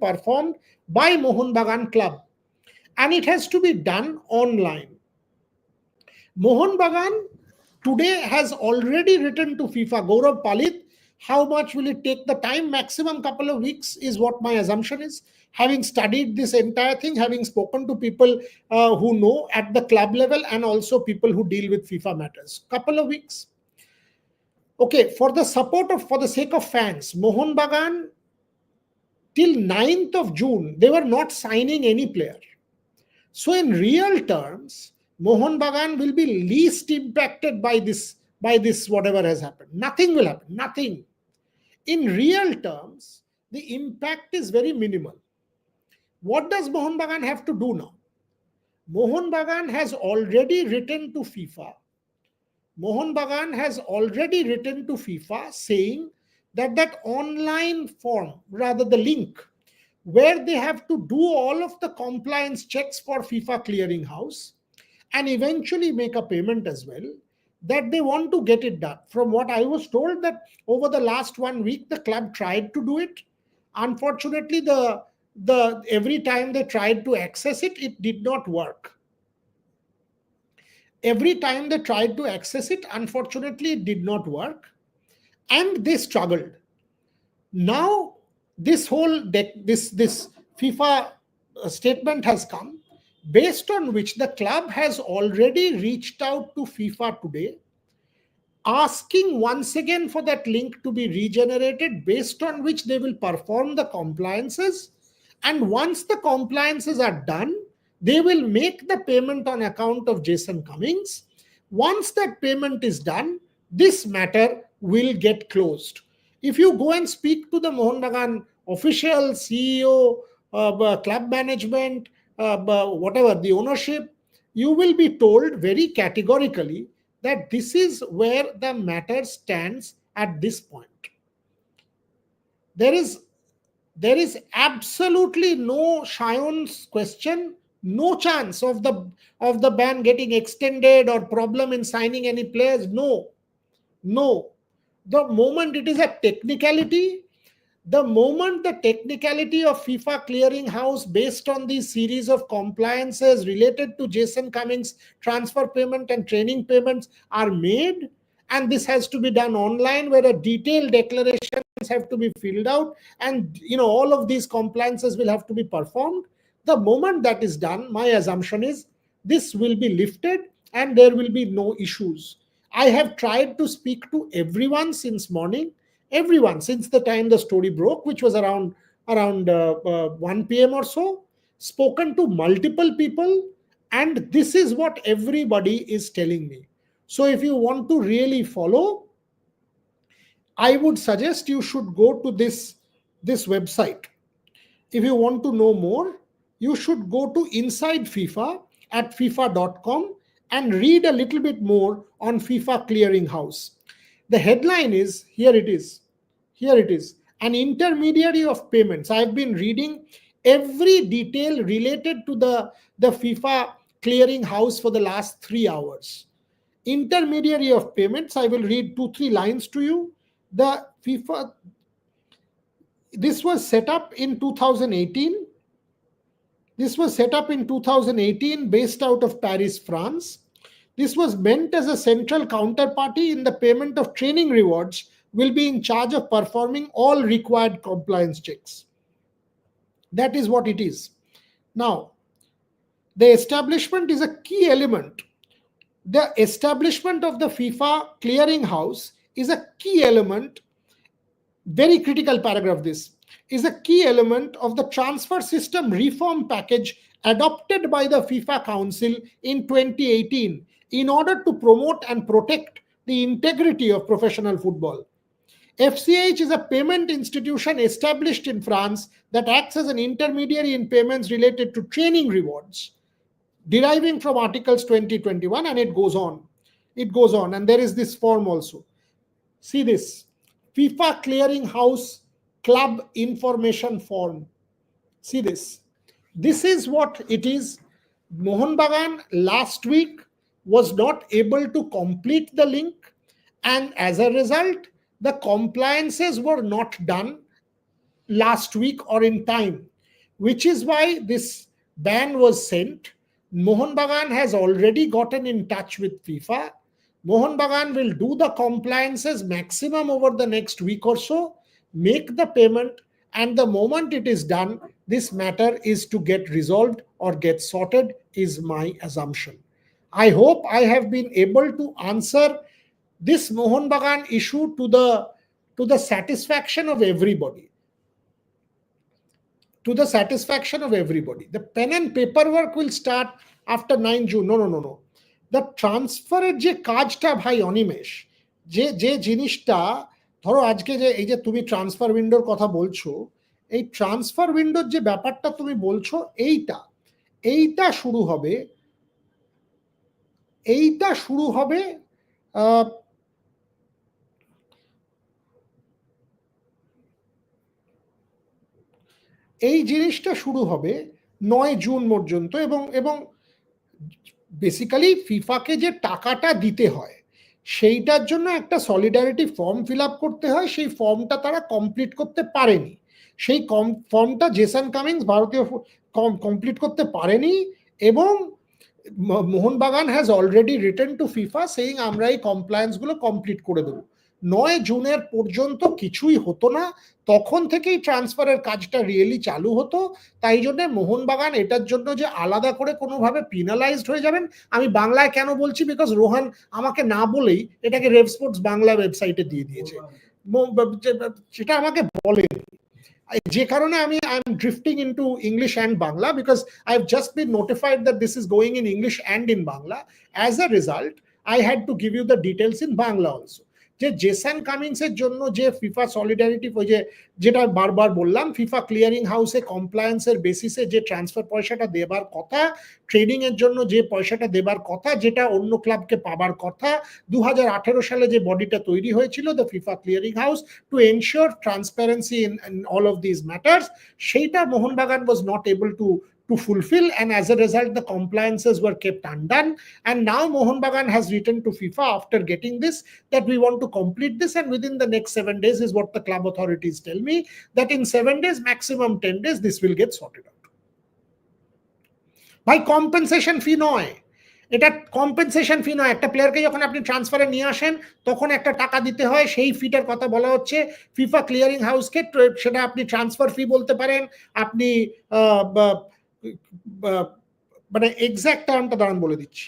performed by Mohun Bagan Club, and it has to be done online. Mohun Bagan today has already written to FIFA. Gaurav Palit, how much will it take? The time maximum couple of weeks is what my assumption is. Having studied this entire thing, having spoken to people who know at the club level and also people who deal with FIFA matters, couple of weeks. Okay, for the sake of fans, Mohun Bagan till 9th of June, they were not signing any player. So in real terms, Mohun Bagan will be least impacted by this whatever has happened. Nothing will happen, nothing. In real terms, the impact is very minimal. What does Mohun Bagan have to do now? Mohun Bagan has already written to FIFA. Mohun Bagan has already written to FIFA saying that online form, rather the link, where they have to do all of the compliance checks for FIFA clearinghouse and eventually make a payment as well, that they want to get it done. From what I was told, that over the last 1 week, the club tried to do it. Unfortunately, the every time they tried to access it, it did not work. Every time they tried to access it, unfortunately, it did not work, and they struggled. Now, this whole this FIFA statement has come, based on which the club has already reached out to FIFA today, asking once again for that link to be regenerated, based on which they will perform the compliances. And once the compliances are done, they will make the payment on account of Jason Cummins. Once that payment is done, this matter will get closed. If you go and speak to the Mohun Bagan official, CEO, club management, whatever, the ownership, you will be told very categorically that this is where the matter stands at this point. There is absolutely no Shion's question, no chance of the ban getting extended or problem in signing any players. No. The moment it is a technicality, the moment the technicality of FIFA clearinghouse based on these series of compliances related to Jason Cummins transfer payment and training payments are made, and this has to be done online, where a detailed declarations have to be filled out, and all of these compliances will have to be performed. The moment that is done, my assumption is this will be lifted and there will be no issues. I have tried to speak to everyone since morning, everyone since the time the story broke, which was around 1 p.m. or so, spoken to multiple people, and this is what everybody is telling me. So if you want to really follow, I would suggest you should go to this website. If you want to know more, you should go to Inside FIFA at FIFA.com and read a little bit more on FIFA Clearinghouse. The headline is, here it is, an intermediary of payments. I've been reading every detail related to the FIFA Clearinghouse for the last 3 hours. Intermediary of payments, I will read 2-3 lines to you. The FIFA, this was set up in 2018. This was set up in 2018 based out of Paris, France. This was meant as a central counterparty in the payment of training rewards, will be in charge of performing all required compliance checks. That is what it is. Now, the establishment is a key element. The establishment of the FIFA clearinghouse is a key element, very critical paragraph this, is a key element of the transfer system reform package adopted by the FIFA Council in 2018 in order to promote and protect the integrity of professional football. FCH is a payment institution established in France that acts as an intermediary in payments related to training rewards, deriving from Articles 2021, and it goes on. It goes on, and there is this form also. See this, FIFA Clearinghouse Club Information Form. See this. This is what it is. Mohun Bagan last week was not able to complete the link, and as a result, the compliances were not done last week or in time. which is why this ban was sent. Mohun Bagan has already gotten in touch with FIFA. Mohun Bagan will do the compliances maximum over the next week or so, make the payment, and the moment it is done, this matter is to get resolved or get sorted, is my assumption. I hope I have been able to answer this Mohun Bagan issue to the satisfaction of everybody. To the satisfaction of everybody. The pen and paperwork will start after 9 June. No. The ট্রান্সফারের যে কাজটা ভাই অনিমেষ, যে জিনিসটা ধরো আজকে যে এই যে তুমি ট্রান্সফার উইন্ডোর কথা বলছো, এই ট্রান্সফার উইন্ডোর যে ব্যাপারটা তুমি বলছো, এইটা শুরু হবে এই জিনিসটা শুরু হবে 9 জুন পর্যন্ত, এবং বেসিক্যালি ফিফাকে যে টাকাটা দিতে হয় সেইটার জন্য একটা সলিডারিটি ফর্ম ফিল আপ করতে হয়, সেই ফর্মটা তারা কমপ্লিট করতে পারেনি। সেই ফর্মটা জেসন কামিংস ভারতীয় কমপ্লিট করতে পারেনি, এবং Mohun Bagan has already written to FIFA saying আমরা এই কমপ্লায়েন্স গুলো কমপ্লিট করে দেবো। 9 জুনের পর্যন্ত কিছুই হতো না, তখন থেকেই ট্রান্সফারের কাজটা রিয়েলি চালু হতো। তাই জন্য মোহনবাগান এটার জন্য যে আলাদা করে কোনোভাবে পিনালাইজড হয়ে যাবেন, আমি বাংলায় কেন বলছি, বিকজ রোহান আমাকে না বলেই এটাকে রেভ স্পোর্টস বাংলা ওয়েবসাইটে দিয়ে দিয়েছে, সেটা আমাকে বলেনি, যে কারণে আমি I am drifting into English and Bangla, because I have just been notified that this is going in English and in Bangla. As a result I had to give you the details in Bangla also. যে Jason কামিংসের জন্য যে FIFA solidarity, ওই যেটা বারবার বললাম, FIFA clearing হাউসে কমপ্লায়েন্সের বেসিসে যে ট্রান্সফার পয়সাটা দেবার কথা, ট্রেনিং এর জন্য যে পয়সাটা দেবার কথা, যেটা অন্য ক্লাবকে পাবার কথা, 2018 সালে যে বডিটা তৈরি হয়েছিল the FIFA clearing house to ensure transparency in all of this matters, সেইটা Mohun Bagan was not able to fulfill, and as a result the compliances were kept undone. And now Mohun Bagan has written to FIFA after getting this that we want to complete this, and within the next 7 days is what the club authorities tell me, that in 7 days maximum 10 days this will get sorted out. By compensation fee নয়, এটা compensation ফি নয়। একটা প্লেয়ারকে যখন আপনি ট্রান্সফারে নিয়ে আসেন তখন একটা টাকা দিতে হয়, সেই ফিটার কথা বলা হচ্ছে ফিফা ক্লিয়ারিং হাউসকে। সেটা আপনি ট্রান্সফার ফি বলতে পারেন, আপনি মানে এক্সাক্ট টার্মটা দাঁড়ান বলে দিচ্ছি,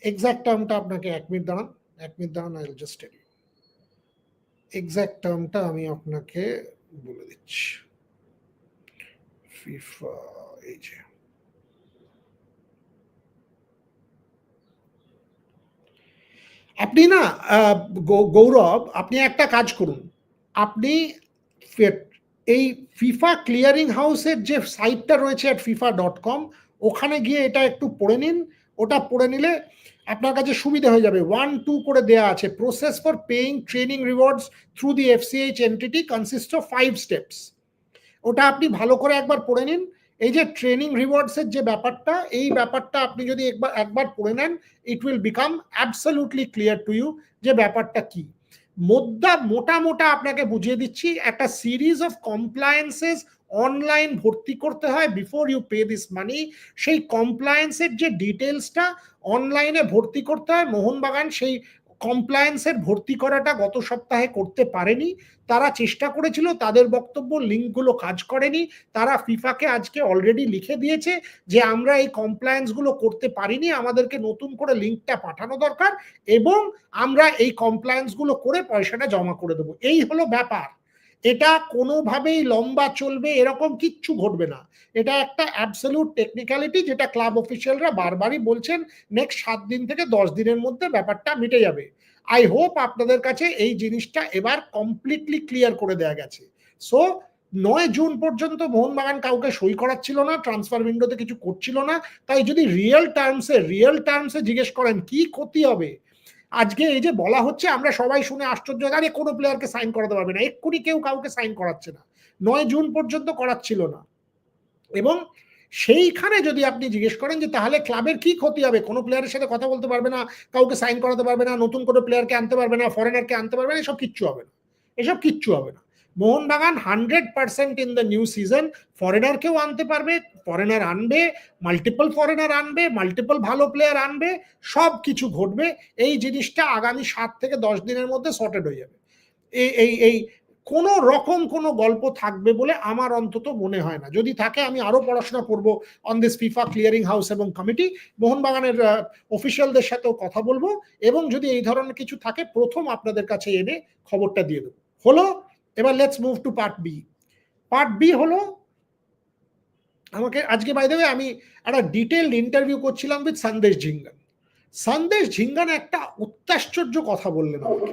এক্সাক্ট টার্মটা আপনাকে এক মিনিট দাঁড়ান, I will just tell you exact টার্মটা, আমি আপনাকে বলে দিচ্ছি। ফিফা এই যে আপনি না গৌরব, আপনি একটা কাজ করুন, আপনি এই ফিফা ক্লিয়ারিং হাউসের যে সাইটটা রয়েছে FIFA.com, ওখানে গিয়ে এটা একটু পড়ে নিন। ওটা পড়ে নিলে আপনার কাছে সুবিধা হয়ে যাবে। 1-2 করে দেয়া আছে, process for paying training rewards through the FCH entity consist of 5 steps. ওটা আপনি ভালো করে একবার পড়ে নিন। এই যে ট্রেনিং রিওয়ার্ডসের যে ব্যাপারটা, এই ব্যাপারটা আপনি যদি একবার পড়ে নেন, it will become absolutely clear to you যে ব্যাপারটা কি। মোটা আপনাকে বুঝিয়ে দিচ্ছি, একটা সিরিজ অফ কমপ্লায়েন্সেস অনলাইন ভর্তি করতে হয় before you pay this money. সেই কমপ্লায়েন্সের যে ডিটেলসটা অনলাইনে ভর্তি করতে হয়। মোহনবাগান সেই কমপ্লায়েন্সের ভর্তি করাটা গত সপ্তাহে করতে পারেনি। তারা চেষ্টা করেছিল, তাদের বক্তব্য লিঙ্কগুলো কাজ করেনি। তারা ফিফাকে আজকে অলরেডি লিখে দিয়েছে যে আমরা এই কমপ্লায়েন্সগুলো করতে পারিনি, আমাদেরকে নতুন করে লিঙ্কটা পাঠানো দরকার, এবং আমরা এই কমপ্লায়েন্সগুলো করে পয়সাটা জমা করে দেবো। এই হলো ব্যাপার। এটা কোনোভাবেই লম্বা চলবে এরকম কিচ্ছু ঘটবে না। এটা একটা অ্যাবসলিউট টেকনিক্যালিটি, যেটা ক্লাব অফিসিয়ালরা বারবারই বলছেন নেক্সট 7 দিন থেকে 10 দিনের মধ্যে ব্যাপারটা মিটে যাবে। আই হোপ আপনাদের কাছে এই জিনিসটা এবার কমপ্লিটলি ক্লিয়ার করে দেওয়া গেছে। সো 9 জুন পর্যন্ত মোহনবাগান কাউকে সই করাচ্ছিল না, ট্রান্সফার উইন্ডোতে কিছু করছিল না। তাই যদি রিয়েল টার্মসে জিজ্ঞেস করেন কি ক্ষতি হবে, আজকে এই যে বলা হচ্ছে আমরা সবাই শুনে আশ্চর্য, আরে কোনো প্লেয়ারকে সাইন করাতে পারবে না, এক্ষুনি কেউ কাউকে সাইন করাচ্ছে না, 9 জুন পর্যন্ত করাচ্ছিল না। এবং সেইখানে যদি আপনি জিজ্ঞেস করেন যে তাহলে ক্লাবের কি ক্ষতি হবে, কোনো প্লেয়ারের সাথে কথা বলতে পারবে না, কাউকে সাইন করাতে পারবে না, নতুন করে প্লেয়ারকে আনতে পারবে না, ফরেনারকে আনতে পারবে না, এসব কিচ্ছু হবে না। Mohun Bagan 100% in the new season ফরেনারকেও আনতে পারবে, ফরেনার আনবে, মাল্টিপল ফরেনার আনবে, মাল্টিপল ভালো প্লেয়ার আনবে, সব কিছু ঘটবে। এই জিনিসটা আগামী 7 থেকে 10 দিনের মধ্যে সর্টেড হয়ে যাবে। এই কোনো রকম কোনো গল্প থাকবে বলে আমার অন্তত মনে হয় না। যদি থাকে আমি আরো পড়াশোনা করব on this FIFA clearing house এবং কমিটি, মোহনবাগানের অফিসিয়ালদের সাথেও কথা বলবো, এবং যদি এই ধরনের কিছু থাকে প্রথম আপনাদের কাছে এনে খবরটা দিয়ে দেবো। হলো, এবার let's move to part B. Part B হলো, আমাকে আজকে বাই দ্য ওয়ে আমি একটা ডিটেইলড ইন্টারভিউ করছিলাম উইথ সন্দেশ ঝিঙ্গান। সন্দেশ ঝিঙ্গান একটা অত্যাশ্চর্য কথা বললেন আমাকে,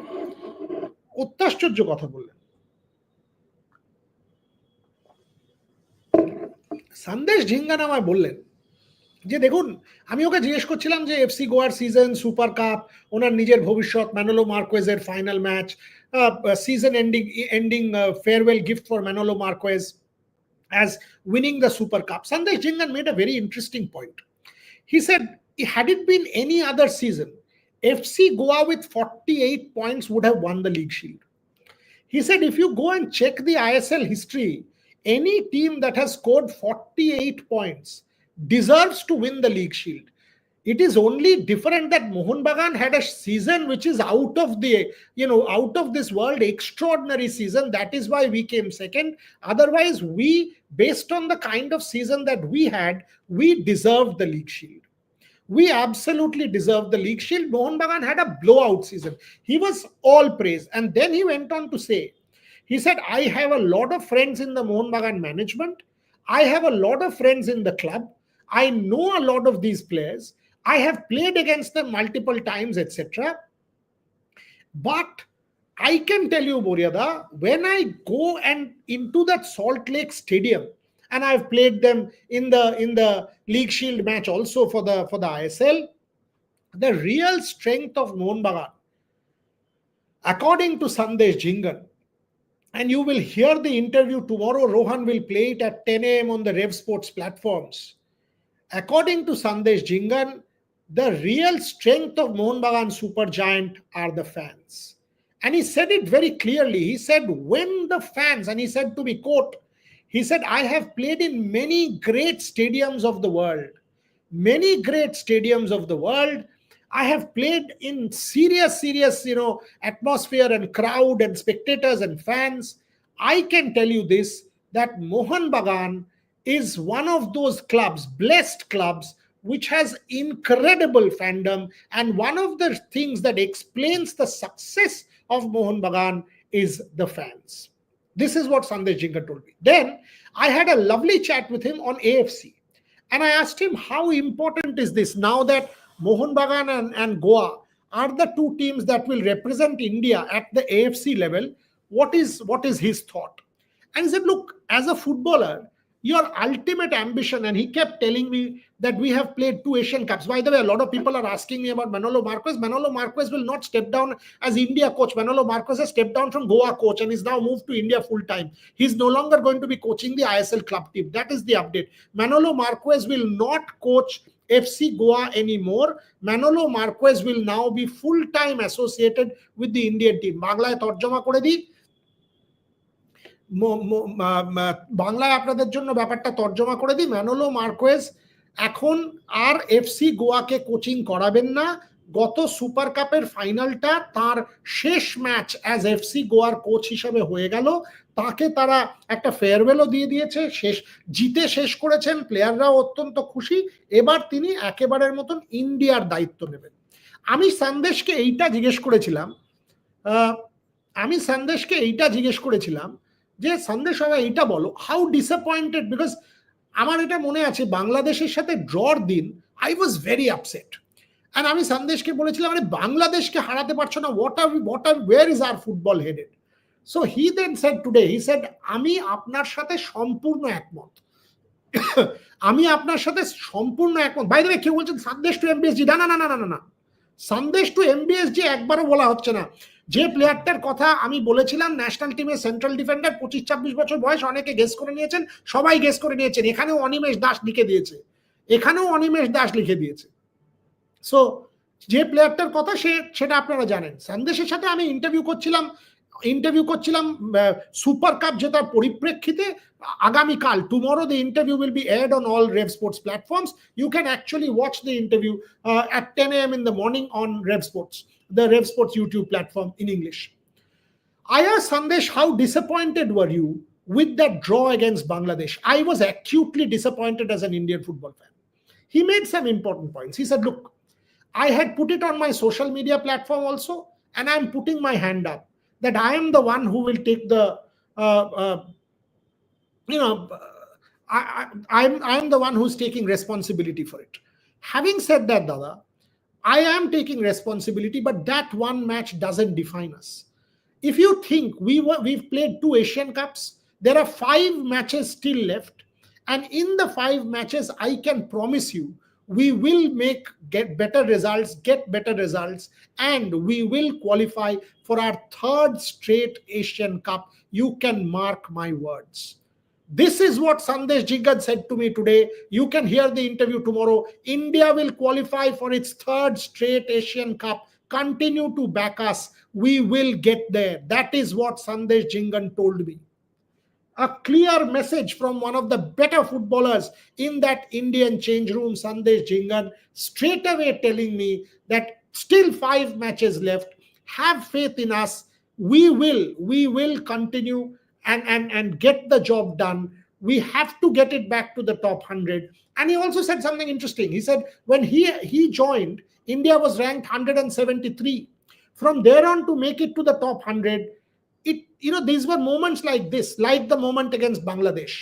অত্যাশ্চর্য কথা বললেন। সন্দেশ ঝিঙ্গান আমায় বললেন যে দেখুন, আমি ওকে জিজ্ঞেস করছিলাম যে এফসি গোয়ার সিজন, সুপার কাপ, ওনার নিজের ভবিষ্যৎ, ম্যানোলো মার্কোয়েজের final match, season ending farewell gift for Manolo Marquez as winning the Super Cup. Sandesh Jhingan made a very interesting point. He said, had it been any other season, FC Goa with 48 points would have won the league shield. He said, if you go and check the ISL history, any team that has scored 48 points deserves to win the league shield. It is only different that Mohanbagan had a season which is out of this world, extraordinary season. That is why we came second. Otherwise, we, based on the kind of season that we had, we deserved the league shield. We absolutely deserved the league shield. Mohanbagan had a blowout season. He was all praise. And then he went on to say, he said, I have a lot of friends in the Mohanbagan management. I have a lot of friends in the club. I know a lot of these players. I have played against them multiple times, etc. But I can tell you, Boryada, when I go and into that Salt Lake Stadium, and I've played them in the League Shield match also for the ISL, the real strength of Mohanbagan, according to Sandesh Jhingan, and you will hear the interview tomorrow, Rohan will play it at 10 a.m. on the Rev Sports platforms. According to Sandesh Jhingan, the real strength of Mohanbagan Supergiant are the fans. And he said it very clearly. He said, when the fans, and he said to me, quote, he said, I have played in many great stadiums of the world. Many great stadiums of the world. I have played in serious, atmosphere and crowd and spectators and fans. I can tell you this, that Mohanbagan is one of those clubs, blessed clubs, which has incredible fandom, and one of the things that explains the success of Mohanbagan is the fans. This is what Sandesh Jhingan told me. Then I had a lovely chat with him on AFC, and I asked him, how important is this now that Mohanbagan and Goa are the two teams that will represent India at the AFC level? What is his thought? And he said, look, as a footballer, your ultimate ambition, and he kept telling me that we have played 2 Asian Cups. By the way, a lot of people are asking me about Manolo Marquez. Manolo Marquez will not step down as India coach. Manolo Marquez has stepped down from Goa coach and is now moved to India full time. He's no longer going to be coaching the ISL club team. That is the update. Manolo Marquez will not coach FC Goa anymore. Manolo Marquez will now be full time associated with the Indian team. বাংলায় তর্জমা করে দিই, বাংলায় আপনাদের জন্য ব্যাপারটা তর্জমা করে দিই। ম্যানোলো মার্কোয়েজ এখন আর এফসি গোয়াকে কোচিং করাবেন না। গত সুপার কাপের ফাইনালটা তার শেষ ম্যাচ অ্যাজ এফসি গোয়ার কোচ হিসেবে হয়ে গেল। তাকে তারা একটা ফেয়ারওয়েলও দিয়ে দিয়েছে, জিতে শেষ করেছেন, প্লেয়াররাও অত্যন্ত খুশি। এবার তিনি একেবারের মতন ইন্ডিয়ার দায়িত্ব নেবেন। আমি সন্দেশকে এইটা জিজ্ঞেস করেছিলাম যে সন্দেশ হবে এইটা বলো, হাউ ডিসঅ্যাপয়েন্টেড, বিকজ আমার এটা মনে আছে বাংলাদেশের সাথে ড্রর দিন I was very upset, and আমি সন্দেশকে বলেছিলাম, আরে বাংলাদেশকে হারাতে পারছো না, where is our football headed? So he then said today, he said, আমি আপনার সাথে সম্পূর্ণ একমত, বাই দ্য ওয়ে কেউ বলছেন সন্দেশ টু এমবিএসজি, না, সন্দেশ টু এমবিএসজি একবারও বলা হচ্ছে না। যে প্লেয়ারটার কথা আমি বলেছিলাম ন্যাশনাল টিমের সেন্ট্রাল ডিফেন্ডার, 25-26 বছর বয়স, অনেকে গেস করে নিয়েছেন, সবাই গেস করে নিয়েছেন, এখানেও অনিমেষ দাস লিখে দিয়েছে। সো যে প্লেয়ারটার কথা সেটা আপনারা জানেন। সন্দেশের সাথে আমি ইন্টারভিউ করছিলাম ইন্টারভিউ করছিলাম সুপার কাপ জেতার পরিপ্রেক্ষিতে আগামীকাল, tomorrow the interview will be aired on all Rev Sports platforms. You can actually watch the interview at 10 a.m. in the morning on Rev Sports, the Rev Sports YouTube platform in English. I asked Sandesh, how disappointed were you with that draw against Bangladesh? I was acutely disappointed as an Indian football fan. He made some important points. He said, look, I had put it on my social media platform also, and I'm putting my hand up that I am the one who will take the, I'm the one who's taking responsibility for it. Having said that, Dada, I am taking responsibility, but that one match doesn't define us. If you think we've played 2 Asian Cups, there are 5 matches still left, and in the 5 matches, I can promise you, we will get better results, and we will qualify for our 3rd straight Asian Cup. You can mark my words. This is what Sandesh Jhingan said to me today. You can hear the interview tomorrow. India will qualify for its 3rd straight Asian Cup. Continue to back us. We will get there. That is what Sandesh Jhingan told me. A clear message from one of the better footballers in that Indian change room, Sandesh Jhingan, straight away telling me that still 5 matches left. Have faith in us. We will continue and get the job done. We have to get it back to the top 100. And he also said something interesting. He said when he joined, India was ranked 173. From there on, to make it to the top 100, these were moments like this, like the moment against Bangladesh,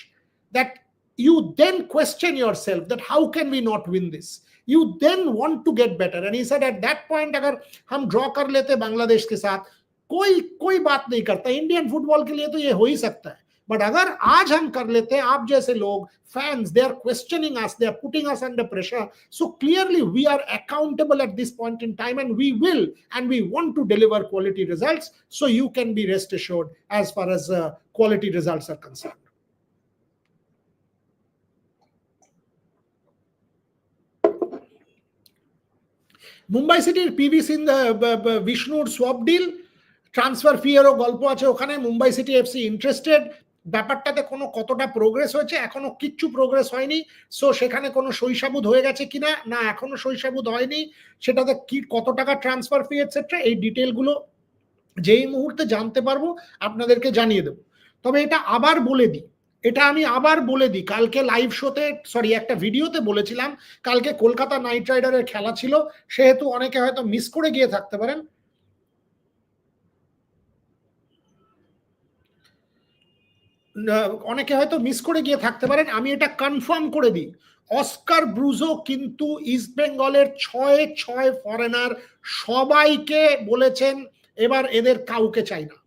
that you then question yourself that how can we not win this? You then want to get better. And he said at that point, agar hum draw kar lete Bangladesh ke sath, कोई बात नहीं करता, Indian football के लिए तो ये हो ही सकता है, बट अगर आज हम कर लेते हैं, आप जैसे लोग fans, they are questioning us, they are putting us under pressure. So clearly we are accountable at this point in time, and we will, and we want to deliver quality results. So you can be rest assured as far as quality results are concerned. Mumbai সিটির PV Singh বিষ্ণুর swap deal, transfer ফি এরও গল্প আছে ওখানে। Mumbai city FC interested, ব্যাপারটাতে কতটা progress হয়েছে, এখনো কিচ্ছু প্রোগ্রেস হয়নি। সো সেখানে কোনো সহিসাবুদ হয়ে গেছে কিনা, না এখনো সহিসাবুদ হয়নি, সেটাতে কি কত টাকা ট্রান্সফার ফি এটসেট্রা, এই ডিটেলগুলো যেই মুহূর্তে জানতে পারবো আপনাদেরকে জানিয়ে দেবো। তবে এটা আমি আবার বলে দিই, কালকে লাইভ শোতে, সরি একটা ভিডিওতে বলেছিলাম, কালকে কলকাতা নাইট রাইডারের খেলা ছিল, সেহেতু অনেকে হয়তো মিস করে গিয়ে থাকতে পারেন। আমি এটা কনফার্ম করে দিই, অস্কার ব্রুজো কিন্তু ইস্ট বেঙ্গলের 6 ফরেনার সবাইকে বলেছেন এবার এদের কাউকে চাই না।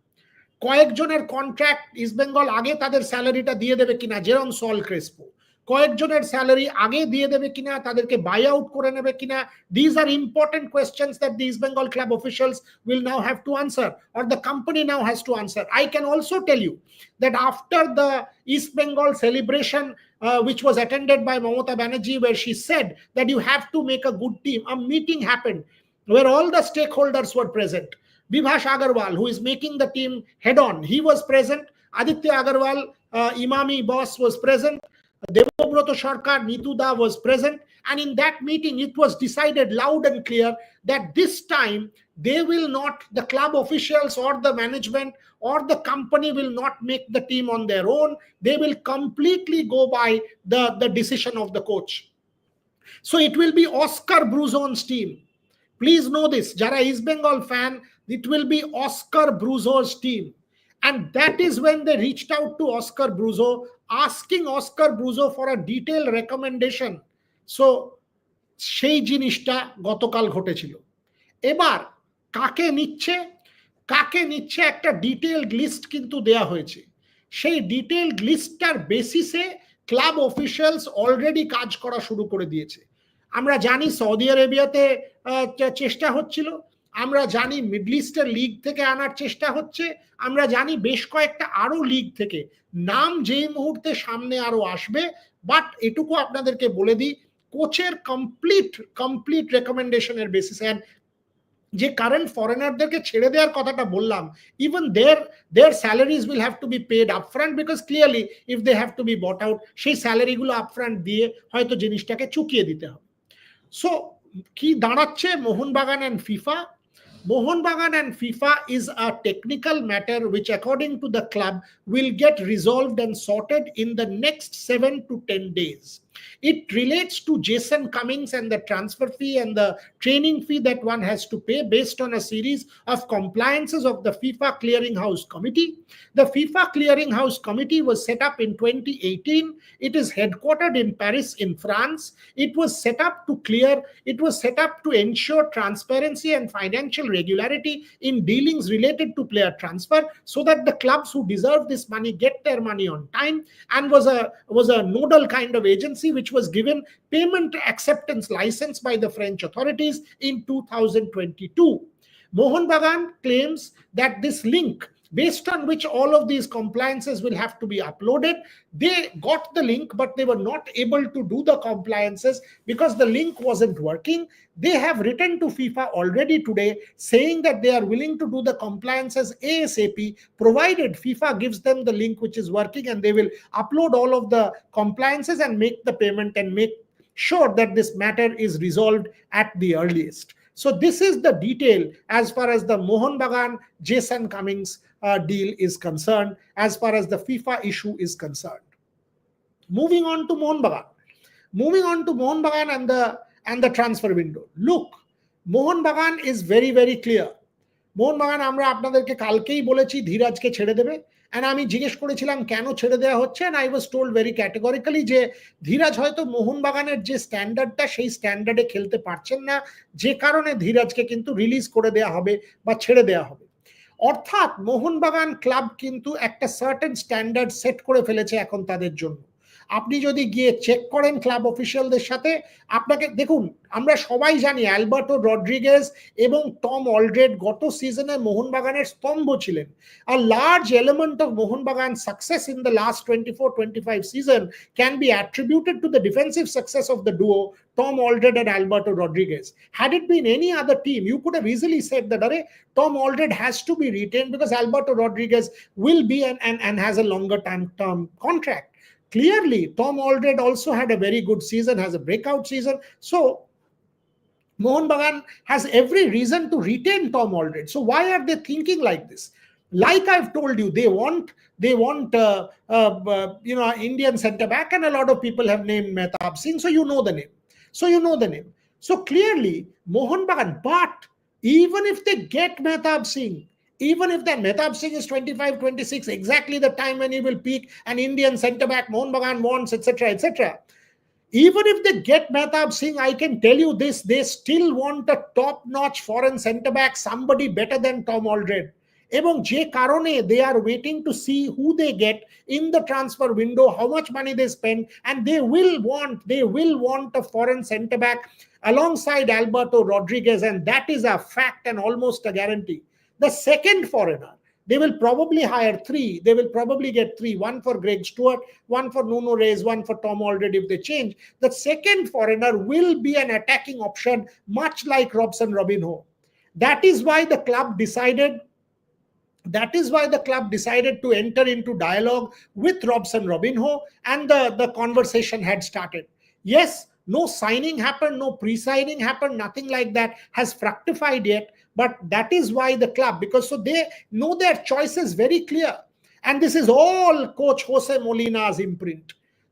কয়েকজনের কন্ট্রাক্ট ইস্ট বেঙ্গল আগে তাদের স্যালারিটা দিয়ে দেবে কিনা, যেরকম সল ক্রেসপো, কয়েকজনের স্যালারি আগে দিয়ে দেবে কিনা, তাদেরকে বাই আউট করে নেবে কিনা। These are important questions that the East Bengal club officials will now have to answer, or the company now has to answer. I can also tell you that after the East Bengal celebration, which was attended by Mamata Banerjee, where she said that you have to make a good team, a meeting happened where all the stakeholders were present. Vibhash Agarwal, who is making the team head on, he was present. Aditya Agarwal, Imami boss, was present. Devobroto Sarkar, Nitu Da was present, and in that meeting it was decided loud and clear that this time they will not, the club officials or the management or the company will not make the team on their own. They will completely go by the decision of the coach. So it will be Oscar Bruzon's team. Please know this, Jara East Bengal fan, it will be Oscar Bruzo's team. And that is when they reached out to Oscar Bruzo, asking Oscar Bruzo for a detailed recommendation. So সেই জিনিসটা গতকাল ঘটেছিল। এবার কাকে নিচ্ছে একটা detailed list কিন্তু দেয়া হয়েছে। সেই ডিটেইলড লিস্টটার বেসিসে ক্লাব অফিশিয়ালস অলরেডি কাজ করা শুরু করে দিয়েছে। আমরা জানি সৌদি আরবিয়াতে চেষ্টা হচ্ছিল, আমরা জানি মিডল ইস্টের লিগ থেকে আনার চেষ্টা হচ্ছে, আমরা জানি বেশ কয়েকটা আরো লিগ থেকে, নাম যেই মুহূর্তে সামনে আরো আসবে। বাট এটুকু আপনাদেরকে বলে দিই, কোচের কমপ্লিট রেকমেন্ডেশনের বেসিস, যে কারেন্ট ফরেনারদেরকে ছেড়ে দেওয়ার কথাটা বললাম, even their salaries will have to be paid upfront, because clearly if they have to be bought out, সেই স্যালারিগুলো আপফ্রন্ট দিয়ে হয়তো জিনিসটাকে চুকিয়ে দিতে হবে। সো কি দাঁড়াচ্ছে Mohun Bagan and FIFA? Mohanbagan and FIFA is a technical matter which, according to the club, will get resolved and sorted in the next 7 to 10 days. It relates to Jason Cummins and the transfer fee and the training fee that one has to pay based on a series of compliances of the FIFA Clearinghouse Committee. The FIFA Clearinghouse Committee was set up in 2018. It is headquartered in Paris, in France. It was set up to ensure transparency and financial regularity in dealings related to player transfer, so that the clubs who deserve this money get their money on time, and was a nodal kind of agency which was given payment acceptance license by the French authorities in 2022. Mohanbagan claims that this link, based on which all of these compliances will have to be uploaded, they got the link, but they were not able to do the compliances because the link wasn't working. They have written to FIFA already today saying that they are willing to do the compliances ASAP, provided FIFA gives them the link which is working, and they will upload all of the compliances and make the payment and make sure that this matter is resolved at the earliest. So this is the detail as far as the Mohanbagan Jason Cummins deal is concerned, as far as the FIFA issue is concerned. Moving on to Mohanbagan and the transfer window. Look, Mohanbagan is very, very clear. Mohun Bagan আমরা আপনাদেরকে কালকেই বলেছি ধীরাজকে ছেড়ে দেবে, and আমি জিজ্ঞেস করেছিলাম কেন ছেড়ে দেওয়া হচ্ছে, and I was told very categorically যে ধীরাজ হয়তো মোহনবাগানের যে স্ট্যান্ডার্ডটা সেই স্ট্যান্ডার্ডে খেলতে পারছেন না, যে কারণে ধীরাজকে কিন্তু রিলিজ করে দেওয়া হবে বা ছেড়ে দেওয়া হবে। অর্থাৎ মোহনবাগান ক্লাব কিন্তু একটা সার্টেন স্ট্যান্ডার্ড সেট করে ফেলেছে এখন তাদের জন্য। আপনি যদি গিয়ে চেক করেন ক্লাব অফিসিয়ালদের সাথে, আপনাকে দেখুন, আমরা সবাই জানি অ্যালবার্টো রড্রিগেজ এবং টম অলড্রেড গত সিজনে মোহনবাগানের স্তম্ভ ছিলেন। A large element of Mohun Bagan success in the last 24-25 season can be attributed to the defensive success of the duo Tom Aldred and Alberto Rodriguez. Had it been any other team, you could have easily said that Tom Aldred has to be retained because Alberto Rodriguez will be and has a longer term contract. Clearly, Tom Aldred also had a very good season, has a breakout season. So Mohanbagan has every reason to retain Tom Aldred. So why are they thinking like this? Like I've told you, they want Indian centre back, and a lot of people have named Mehtab Singh. So you know the name. So clearly, Mohanbagan. But even if they get Mehtab Singh, even if that Mehtab Singh is 25-26, exactly the time when he will peak, an Indian centre back Mohanbagan wants, etc., etc. Even if they get Mehtab Singh, I can tell you this, they still want a top-notch foreign centre back, somebody better than Tom Aldred. এবং যে কারণে they are waiting to see who they get in the transfer window, how much money they spend, and they will want a foreign centre back alongside Alberto Rodriguez, and that is a fact and almost a guarantee. The second foreigner, they will probably hire three. They will probably get three, one for Greg Stewart, one for Nuno Reis, one for Tom Aldred if they change. The second foreigner will be an attacking option, much like Robson Robinho. That is why the club decided to enter into dialogue with Robson Robinho, and the conversation had started. Yes, no signing happened, no pre-signing happened, nothing like that has fructified yet. But that is why the club, because so they know their choices very clear. And this is all Coach Jose Molina's imprint.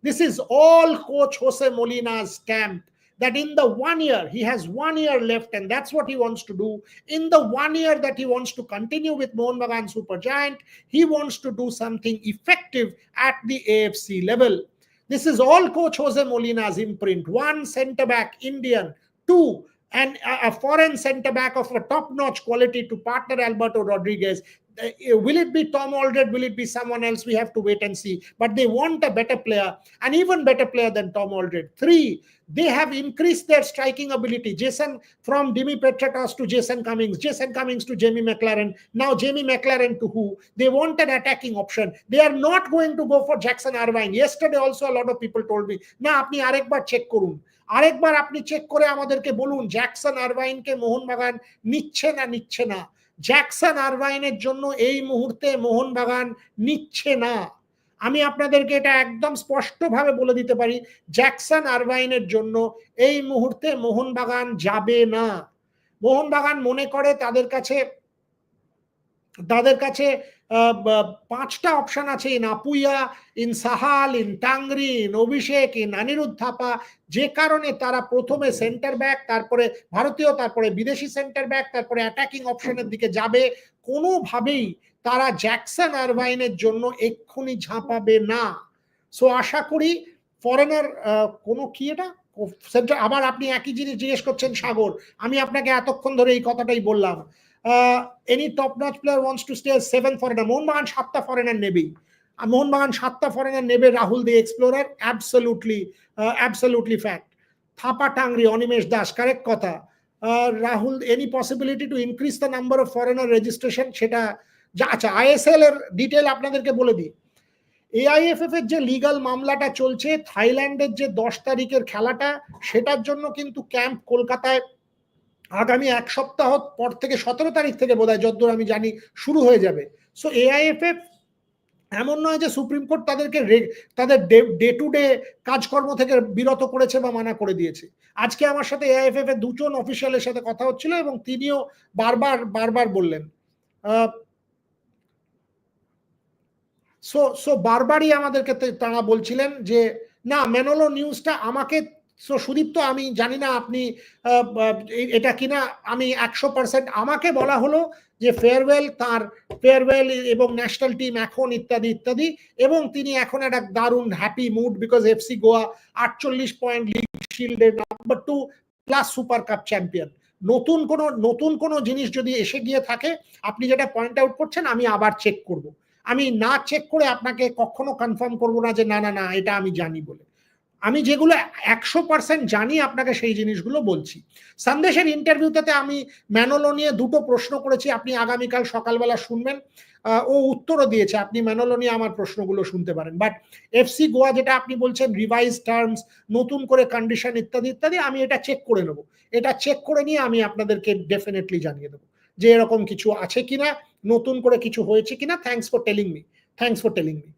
This is all Coach Jose Molina's stamp, that in the 1 year, he has 1 year left, and that's what he wants to do. In the 1 year that he wants to continue with Mohanbagan Supergiant, he wants to do something effective at the AFC level. This is all Coach Jose Molina's imprint. One centre-back, Indian. Two, and a foreign centre-back of a top-notch quality to partner Alberto Rodriguez. will it be Tom Alderweireld? Will it be someone else? We have to wait and see. But they want a better player, an even better player than Tom Alderweireld. 3, they have increased their striking ability. Jason, from Dimi Petratos to Jason Cummings to Jamie McLaren. Now Jamie McLaren to who? They want an attacking option. They are not going to go for Jackson Irvine. Yesterday also a lot of people told me, না আপনি আরেকবার check করুন, আরেকবার আপনি check করে আমাদেরকে বলুন Jackson আরভাইনকে Mohun Bagan নিচ্ছে না। জ্যাকসন আরভাইনের জন্য এই মুহূর্তে মোহনবাগান নিচ্ছে না। আমি আপনাদেরকে এটা একদম স্পষ্টভাবে বলে দিতে পারি, জ্যাকসন আরভাইনের জন্য এই মুহূর্তে মোহনবাগান যাবে না। মোহনবাগান মনে করে তাদের কাছে 5টা অপশন আছে, in Apuia, in Sahal, in Tangri, in Abhishek, in Anirudh Thapa, যে কারণে তারা প্রথমে সেন্টার ব্যাক, তারপরে ভারতীয়, তারপরে বিদেশি সেন্টার ব্যাক, তারপরে অ্যাটাকিং অপশনের দিকে যাবে। কোনোভাবেই তারা জ্যাকসন আরভাইনের জন্য এক্ষুনি ঝাঁপাবে না। সো আশা করি ফরেনার কোনো কি এটা আবার আপনি একই জিনিস জিজ্ঞেস করছেন সাগর, আমি আপনাকে এতক্ষণ ধরে এই কথাটাই বললাম। any top-notch player wants to stay as 7 foreigner. Mohun Bagan 7টা ফরেনার নেবেই। মোহনবাগান 7টা ফরেনার নেবে। Rahul the explorer, absolutely fact. Thapa Tangri, Animesh Das, correct কথা। Rahul, any possibility to increase the number of foreigner registration? সেটা আচ্ছা, আইএসএল এর ডিটেল আপনাদেরকে বলে দিই। এআইএফএফ এর যে লিগাল মামলাটা চলছে, থাইল্যান্ডের যে 10 তারিখের খেলাটা, সেটার জন্য কিন্তু ক্যাম্প কলকাতায় আগামী 1 সপ্তাহ পর থেকে 17 তারিখ থেকে বোধহয় যতদূর আমি জানি শুরু হয়ে যাবে। সো এআইএফএফ এমন নয় যে সুপ্রিম কোর্ট তাদের ডে টু ডে কাজকর্ম থেকে বিরত করেছে বা মানা করে দিয়েছে। আজকে আমার সাথে এআইএফএফ এর 2জন অফিসিয়ালের সাথে কথা হচ্ছিল এবং তিনিও বারবার বললেন, সো বারবারই আমাদেরকে তারা বলছিলেন যে না, ম্যানোলো নিউজটা আমাকে, সো সুদীপ্ত আমি জানি না আপনি এটা কিনা, আমি 100% আমাকে বলা হলো যে ফেয়ারওয়েল এবং ন্যাশনাল টিম এখন ইত্যাদি ইত্যাদি, এবং তিনি এখন একটা দারুণ happy mood because FC Goa 48 points, league শিল্ডের number 2 plus super cup champion. নতুন কোনো জিনিস যদি এসে গিয়ে থাকে, আপনি যেটা পয়েন্ট আউট করছেন, আমি আবার চেক করব। আমি না চেক করে আপনাকে কখনো কনফার্ম করবো না যে না এটা আমি জানি বলে। আমি যেগুলো 100% জানি আপনাকে সেই জিনিসগুলো বলছি। সন্দেশের ইন্টারভিউতে আমি ম্যানোলো নিয়ে 2টো প্রশ্ন করেছি, আপনি আগামীকাল সকালবেলা শুনবেন। ও উত্তরও দিয়েছে, আপনি ম্যানোলো নিয়ে আমার প্রশ্নগুলো শুনতে পারেন। বাট এফসি গোয়া যেটা আপনি বলছেন, রিভাইজ টার্মস, নতুন করে কন্ডিশন ইত্যাদি ইত্যাদি, আমি এটা চেক করে নেব। এটা চেক করে নিয়ে আমি আপনাদেরকে ডেফিনেটলি জানিয়ে দেবো যে এরকম কিছু আছে কিনা, নতুন করে কিছু হয়েছে কিনা। Thanks for telling me.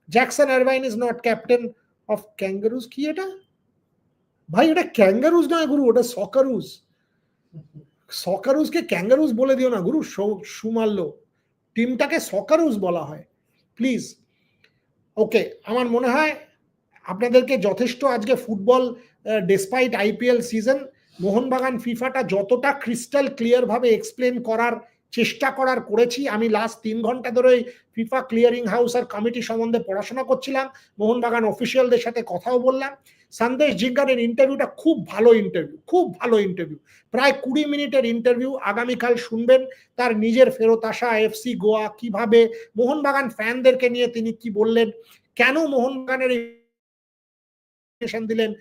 Jackson Irvine is not captain of ক্যাঙ্গারুজ। কি এটা ভাই? এটা ক্যাঙ্গারুজ নয় গুরু, ওটা সকারুজ। সকারুজকে ক্যাঙ্গারুজ বলে দিও না গুরু, সুমাল্য। টিমটাকে সকারুজ বলা হয়, প্লিজ। ওকে, আমার মনে হয় আপনাদেরকে যথেষ্ট আজকে football, despite IPL season, Mohun Bagan ফিফাটা যতটা ক্রিস্টাল ক্লিয়ার ভাবে এক্সপ্লেন করার চেষ্টা করেছি। আমি লাস্ট 3 ঘন্টা ধরে ফিফা ক্লিয়ারিং হাউস আর কমিটি সম্বন্ধে পড়াশোনা করছিলাম, মোহনবাগান অফিসিয়ালদের সাথে কথাও বললাম। সন্দেশ জিঙ্গারের ইন্টারভিউটা খুব ভালো ইন্টারভিউ, প্রায় 20 মিনিটের ইন্টারভিউ। আগামীকাল শুনবেন তার নিজের ফেরত আসা এফসি গোয়া, কিভাবে মোহনবাগান ফ্যানদেরকে নিয়ে তিনি কি বললেন, কেন মোহনবাগানের দিলেন।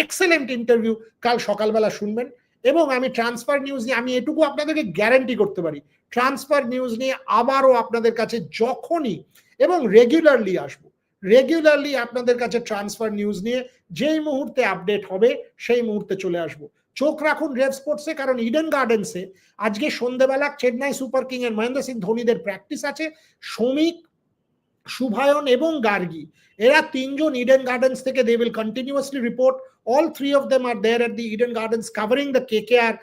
এক্সেলেন্ট ইন্টারভিউ, কাল সকালবেলা শুনবেন। এবং আমি ট্রান্সফার নিউজ নিয়ে, আমি এটুকু আপনাদেরকে গ্যারান্টি করতে পারি, ট্রান্সফার নিউজ নিয়ে আবারও আপনাদের কাছে যখনই এবং রেগুলারলি আপনাদের কাছে ট্রান্সফার নিউজ নিয়ে যেই মুহূর্তে আপডেট হবে সেই মুহূর্তে চলে আসবো। চোখ রাখুন রেভ স্পোর্টসে, কারণ ইডেন গার্ডেন্সে আজকে সন্ধ্যেবেলা চেন্নাই সুপার কিং এর মহেন্দ্র সিং ধোনিদের প্র্যাকটিস আছে। শ্রমিক, শুভায়ন এবং গার্গি, এরা 3জন ইডেন গার্ডেন্স থেকে, they will continuously report. All 3 of them are there at the Eden Gardens covering the KKR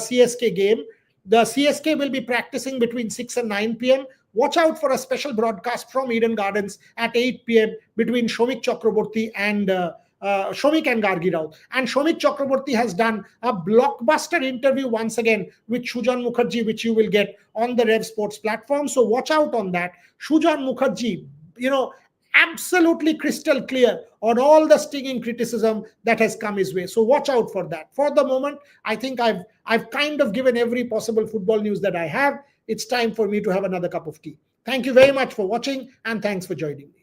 CSK game. The CSK will be practicing between 6 and 9 p.m. Watch out for a special broadcast from Eden Gardens at 8 p.m. between Shomik Chakraborty and Shomik and Gargi Rao. And Shomik Chakraborty has done a blockbuster interview once again with Sujan Mukherjee, which you will get on the Rev Sports platform. So watch out on that. Sujan Mukherjee, absolutely crystal clear on all the stinging criticism that has come his way. So watch out for that. For the moment, I think I've kind of given every possible football news that I have. It's time for me to have another cup of tea. Thank you very much for watching, and thanks for joining me.